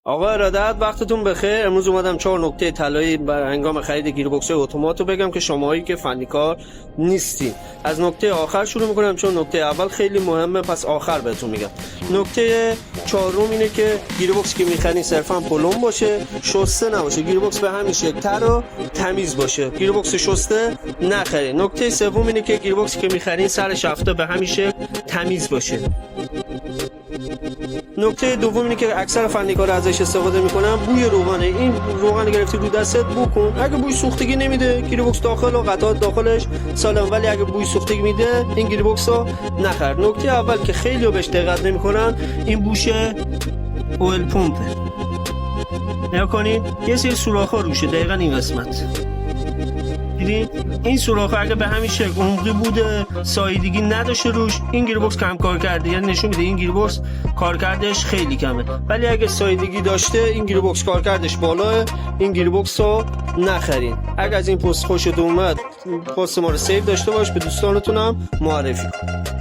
آقا ارادت، وقتتون بخیر. امروز اومدم 4 نکته طلایی بر هنگام خرید گیربکس اتومات رو بگم که شماهایی که فنیکار نیستین. از نکته آخر شروع میکنم چون نکته اول خیلی مهمه، پس آخر بهتون میگم. نکته چهارم اینه که گیربکس که میخرین صرفا پلم باشه، شسته نباشه. گیربکس به همین شکل تر و تمیز باشه. گیربکس شسته نخرین. نکته سوم اینه که گیربکس که میخرین سر شافت به همین شکل تمیز باشه. نکته دوم اینه که اکثر فنیکار ازش استفاده میکنن بوی روغنه. این روغن گرفتی رو دستت بو کن. اگه بوی سوختگی نمیده گیربکس داخل و قطعات داخلش سالم، ولی اگه بوی سوختگی میده این گیربکس رو نخر. نکته اول که خیلی بهش دقت نمیکنن این بوش اویل پمپه. نگاه کنید یه سری سوراخ‌ها روشه، دقیقاً این قسمت. دیدین این سوراخ اگه به همین شکل عمقی بوده، سایدگی نداشته روش، این گیربکس کم کار کرده، یعنی نشون میده این گیربکس کارکردش خیلی کمه. ولی اگه سایدگی داشته این گیربکس کارکردش بالاه، این گیربکس رو نخرین. اگه از این پست خوشت اومد پست ما رو سیو داشته باش، به دوستانتونم معرفی کن.